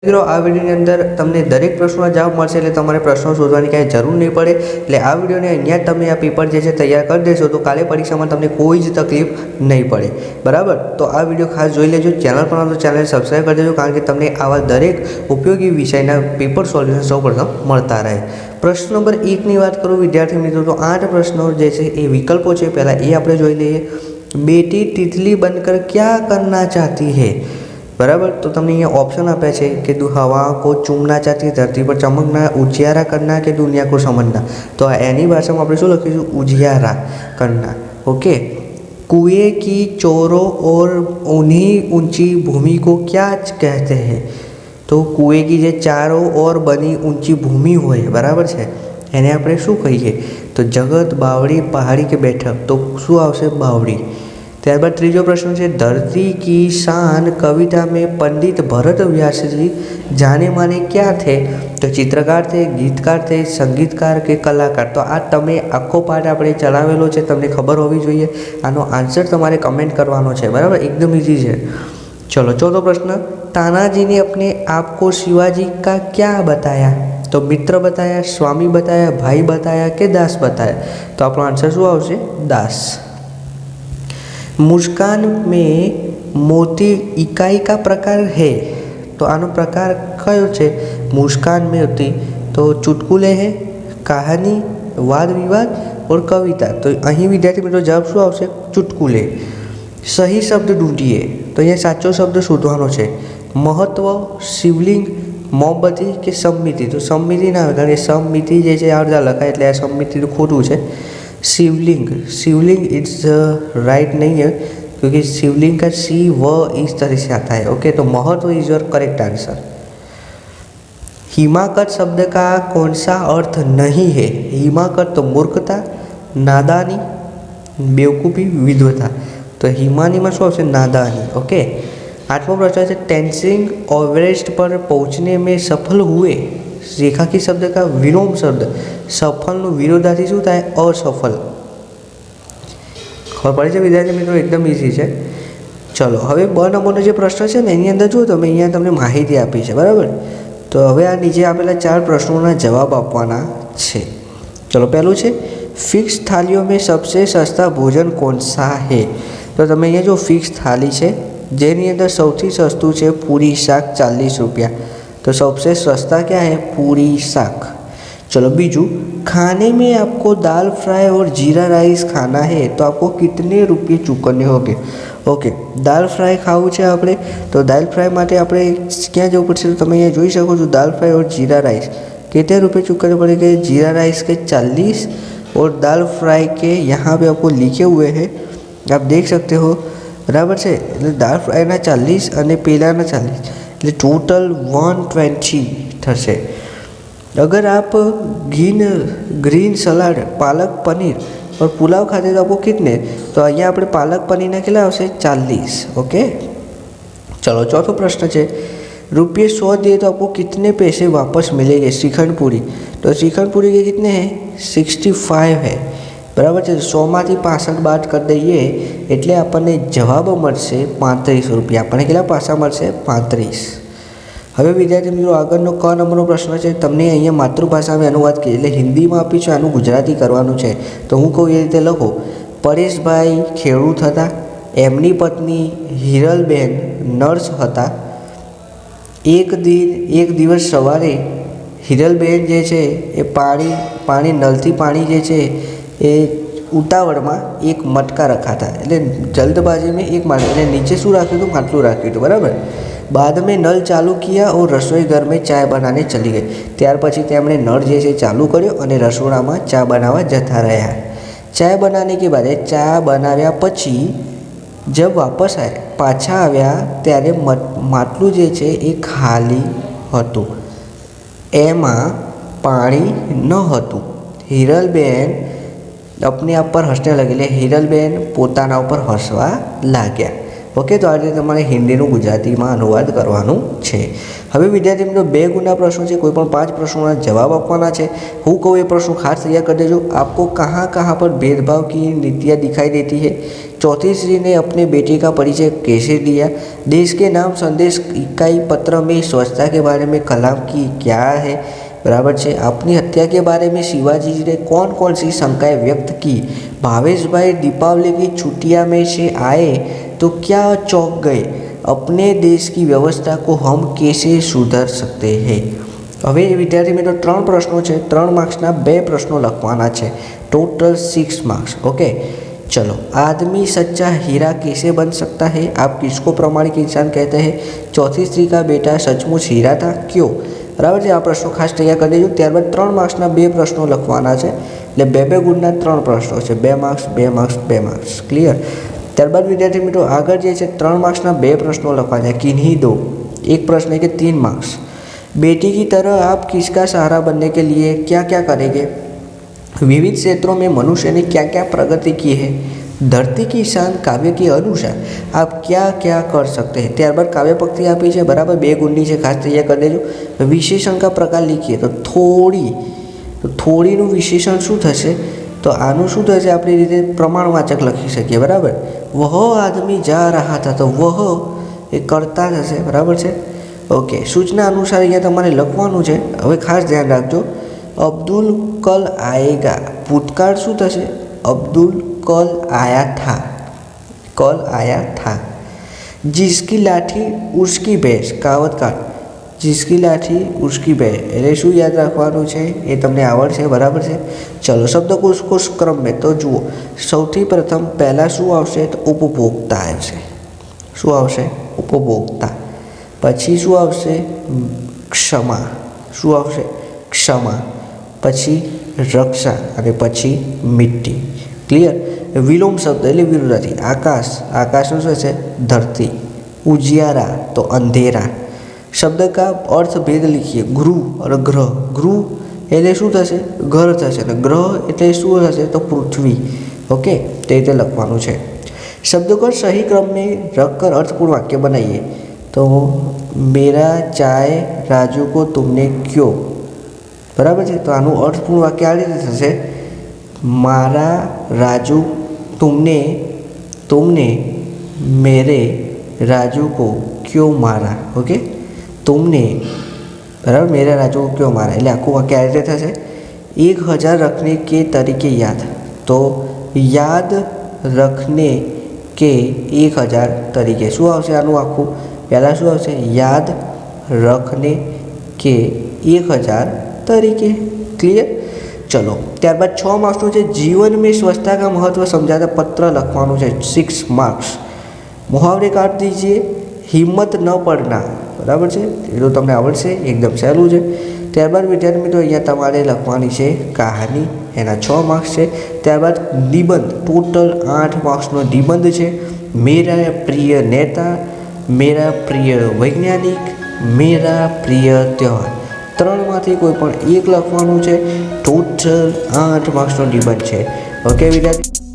મિત્રો આ વિડીયોની અંદર તમને દરેક પ્રશ્નોના જવાબ મળશે એટલે તમારે પ્રશ્નો શોધવાની કાંઈ જરૂર નહીં પડે। એટલે આ વિડીયોને અહીંયા જ તમે આ પેપર જે છે તૈયાર કરી દેશો તો કાલે પરીક્ષામાં તમને કોઈ જ તકલીફ નહીં પડે, બરાબર। તો આ વિડીયો ખાસ જોઈ લેજો। ચેનલ પર તો ચેનલને સબસ્ક્રાઈબ કરી દેજો, કારણ કે તમને આવા દરેક ઉપયોગી વિષયના પેપર સોલ્યુશન સૌપ્રથમ મળતા રહે। પ્રશ્ન નંબર 1ની વાત કરું વિદ્યાર્થી મિત્રો, તો 8 પ્રશ્નો જે છે એ વિકલ્પો છે, પહેલાં એ આપણે જોઈ લઈએ। बेटी तितली बनकर क्या करना चाहती है, बराबर। तो तमने ये ऑप्शन आपे छे कि हवा को चूमना चाहती है, धरती पर चमकना, उजियारा करना के दुनिया को समझना। तो एनी भाषा में आपणे शुं लखीशुं? उजियारा करना। ओके। कुएं की चोरों और उन्हीं ऊंची भूमि को क्या कहते हैं? तो कुएं की जे चारों ओर बनी ऊंची भूमि होय, बराबर है, एने आपणे शुं कहीए? तो जगत, बावड़ी, पहाड़ी के बैठक। तो शुं आवशे? बावड़ी। त्यारबाद त्रीजो प्रश्न है, धरती की शान कविता में पंडित भरत व्यास जी जाने माने क्या थे? तो चित्रकार थे, गीतकार थे, संगीतकार के कलाकार। तो आ तमे आखो पाठ आपणे चलावेलो छे, तमने खबर होवी जोईए। आनो आंसर तमारे कमेंट करवानो छे, बराबर, एकदम इजी है। चलो चौथो प्रश्न, तानाजी ने अपने आप को शिवाजी का क्या बताया? तो मित्र बताया, स्वामी बताया, भाई बताया के दास बताया? तो आपणो आंसर शुं आवशे? दास। मुस्कान में मोती इकाई का प्रकार है, तो आनो प्रकार कयो छे? मुस्कान में मोती तो चुटकुले है, कहानी, वाद विवाद और कविता। तो अहीं विद्यार्थी मित्रों जवाब शुं आवशे? चुटकुले। सही शब्द ढूंढिए, तो अहींया साचो शब्द शोधवानो छे। महत्व, शिवलिंग, मोमबत्ती के सम्मिति? तो सम्मिति ना, कारण के सम्मिति जे छे अर्धा लखाय એટલે આ सम्मिति तो खोटું છે। शिवलिंग, शिवलिंग इट्स राइट नहीं है, क्योंकि शिवलिंग का सी व इस तरह से आता है। ओके, तो महत्व इज योर करेक्ट आंसर। हिमाकत शब्द का कौन सा अर्थ नहीं है? हिमाकत तो मूर्खता, नादानी, बेवकूफ़ी, विद्वता। तो हिमानी में शू है? नादानी। ओके। 8वां प्रश्न है, टेंसिंग एवरेस्ट पर पहुंचने में सफल हुए। रेखाकी शब्द का विलोम शब्द, सफल विरोधार्थी शू थाय? असफल। खबर पड़ी है विद्यार्थी मित्रों, एकदम इजी है। चलो हवे ब नंबरनो जे प्रश्न है ने एनी अंदर जो तमे अहींया तमने माहिती आपी है, बराबर। तो हवे आ नीचे आपेला 4 प्रश्नोना जवाब आपवाना छे। चलो पहलू है, फिक्स थालियों में सबसे सस्ता भोजन कौन सा है? तो तमे अहींया जो फिक्स थाली है जेनी अंदर सौथी सस्तुं छे पूरी शाक 40 रुपया। तो सबसे सस्ता क्या है? पूरी शाक। चलो बीजू, खाने में आपको दाल फ्राई और जीरा राइस खाना है तो आपको कितने रुपये चूकवने होंगे? ओके, दाल फ्राई खाવું છે આપણે, તો दाल फ्राई માટે આપણે ક્યાં જવું પડશે? તો તમે અહીંયા જોઈ શકો છો, दाल फ्राई और जीरा राइस कितने रुपये चूकवने पड़ेंगे? जीरा राइस के 40 और दाल फ्राई के यहाँ पे आपको लिखे हुए हैं, आप देख सकते हो, बराबर है। એટલે दाल फ्राईના 40 અને પેલાના 40, એટલે टोटल 120 થશે। अगर आप ग्रीन सलाड, पालक पनीर और पुलाव खाते तो आपको कितने? तो अहीं अपने पालक पनीर ना कितना आवशे? 40। ओके। चलो चौथो प्रश्न है, रुपये 100 दिए तो आपको कितने पैसे वापस मिलेंगे? श्रीखंड पूरी। तो श्रीखंड पूरी के कितने हैं? 65 है, बराबर है। 100 मांथी 65 बात कर दईए एटले आपने जवाब मळशे 35 रुपया। आपने केटला पासा मळशे? 35। हवे विद्यार्थी मित्रों आगळनो क नंबरनो प्रश्न है, तमने अहींया मातृभाषा में अनुवाद कीधो એટલે हिंदी में आपी छे, आनुं गुजराती करवानुं छे। तो हूँ कहूँ ए रीते लखो, परेशभाई खेडूत हता, एमनी पत्नी हिरलबेन नर्स हता। एक दिवस सवारे हिरलबेन जे छे ए पाणी नलथी पाणी जे छे ए उतावळमां एक मटका रखाता, એટલે जल्दबाजी में एक માટલું, नीचे शू राख्युं હતું? માટલું राख्युं હતું, बराबर। बाद में नल चालू किया और रसोई घर में चाय बनाने चली गई। त्यार पछी तेमणे नल जे छे चालू कर्यो अने रसोडामां चा बनावा जता रह्या। चाय बनाने के बाद चा बनाव्या पछी जब वापस आया पाछा आव्या त्यारे માટલું जे छे ए खाली हतुं, एमां पाणी न हतुं। हिरलबेन अपने आप पर हसने लगे, हिरलबेन पोताना पर हसवा लाग्या। ઓકે, તો આ રીતે તમારે હિન્દીનું ગુજરાતીમાં અનુવાદ કરવાનું છે. હવે વિદ્યાર્થી મિત્રો 2 ગુણના પ્રશ્નો છે, કોઈ પણ 5 પ્રશ્નોના જવાબ આપવાના છે. હું કહું એ પ્રશ્નો ખાસ તૈયાર कर देજો. आपको कहाँ कहाँ पर भेदभाव की नीतियाँ दिखाई देती है? चौथी श्री ने अपने बेटे का परिचय कैसे दिया? देश के नाम संदेश इकाई पत्र में स्वच्छता के बारे में कलाम की क्या है? बराबर છે. अपनी हत्या के बारे में शिवाजी जी ने कौन कौन सी शंकाएं व्यक्त की? भावेश भाई दीपावली की छुट्टियां में से आए तो क्या चौंक गए? अपने देश की व्यवस्था को हम कैसे सुधार सकते हैं? હવે વિદ્યાર્થી મિત્રો 3 પ્રશ્નો છે, 3 માર્ક્સના 2 પ્રશ્નો લખવાના છે, टोटल 6 मार्क्स. ओके, चलो. आदमी सच्चा हीरा कैसे बन सकता है? आप किसको प्रमाणिक इंसान कहते हैं? चौथी स्त्री का बेटा सचमुच हीरा था, क्यों? बराबर છે. આ પ્રશ્નો ખાસ તૈયાર કરી દેજો. ત્યારબાદ 3 માર્ક્સના 2 પ્રશ્નો લખવાના છે, એટલે 2 ગુણના 3 પ્રશ્નો છે, 2 માર્ક્સ 2 માર્ક્સ 2 માર્ક્સ. ક્લિયર? ત્યારબાદ વિદ્યાર્થી મિત્રો આગળ જે છે 3 માર્ક્સના 2 પ્રશ્નો લખવાના છે. કિन्हीं दो, एक प्रश्न है कि 3 मार्क्स. बेटी की तरह आप किसका सहारा बनने के लिए क्या क्या करेंगे? विविध क्षेत्रों में मनुष्य ने क्या क्या प्रगति की है? धरती की शान काव्य के अनुसार आप क्या क्या कर सकते हैं? ત્યારબાદ કાવ્ય પંક્તિ આપી છે, બરાબર, 2 ગુણની છે, ખાસ તૈયાર કરી દેજો. વિશેષણ કા પ્રકાર લીખીએ તો થોડીનું વિશેષણ શું થશે? તો આનું શું થશે? આપણી રીતે પ્રમાણવાચક લખી શકીએ, બરાબર. વહ આદમી જા રહા થા, તો વહ એ કરતા થશે, બરાબર છે. ઓકે, સૂચના અનુસાર અહીંયા તમારે લખવાનું છે. હવે ખાસ ધ્યાન રાખજો. અબ્દુલ કલ આયેગા, ભૂતકાળ શું થશે? અબ્દુલ कल आया था, कल आया था. जिसकी लाठी उसकी भैंस, कहावत काढ. जिसकी लाठी उसकी भैंस એટલે શું યાદ રાખવાનું છે? એ તમને આવડશે, બરાબર છે. ચલો, શબ્દકોશ ક્રમ में તો જુઓ. સૌથી પ્રથમ પહેલાં શું આવશે? તો ઉપભોક્તા આવશે. શું આવશે? ઉપભોક્તા. પછી શું આવશે? ક્ષમા. શું આવશે? ક્ષમા. પછી રક્ષા અને પછી મિટ્ટી. ક્લિયર? વિલોમ શબ્દ એટલે વિરુદ્ધાર્થી. આકાશ, આકાશનું શું છે? ધરતી. ઉજિયારા તો અંધેરા. શબ્દ કા અર્થ ભેદ લીખીએ. ગૃહ અને ગ્રહ. ગૃહ એટલે શું થશે? ઘર થશે, અને ગ્રહ એટલે શું થશે? તો પૃથ્વી. ઓકે, તે રીતે લખવાનું છે. शब्दों को सही क्रम में रखकर अर्थपूर्ण वाक्य बनाइए. तो मेरा चाय राजू को तुमने क्यों? बराबर है. तो आनु अर्थपूर्ण वाक्य आ रीते थशे. मारा राजू, तुमने मेरे राजू को क्यों मारा? ओके, तुमने, बराबर, मेरे राजू को क्यों मारा એટલે આખું વાક્ય આ રીતે થશે. 1000 रखने के तरीके याद. तो याद रखने के 1000 तरीके શું આવશે? આનું આખું પહેલાં શું આવશે? याद रखने के 1000 तरीके. क्लियर? चलो, ત્યારબાદ 6 માર્ક્સનું છે. जीवन में स्वच्छता का महत्व समझाता पत्र લખવાનું છે, 6 मार्क्स. मुहावरे काट दीजिए. हिम्मत न पड़ना, बराबर છે, એ તો તમને આવડશે, એકદમ સહેલું છે. ત્યારબાદ વિદ્યાર્થી મિત્રો અહીંયા તમારે લખવાની છે કહાની, એના 6 માર્ક્સ છે. ત્યારબાદ નિબંધ, ટોટલ 8 માર્ક્સનો નિબંધ છે. मेरा प्रिय नेता, मेरा प्रिय वैज्ञानिक, मेरा प्रिय त्यौहार. 3માંથી કોઈ પણ એક લખવાનું છે. ટોટલ 8 માર્ક્સનો નિબંધ છે. ઓકે વિદ્યાર્થી.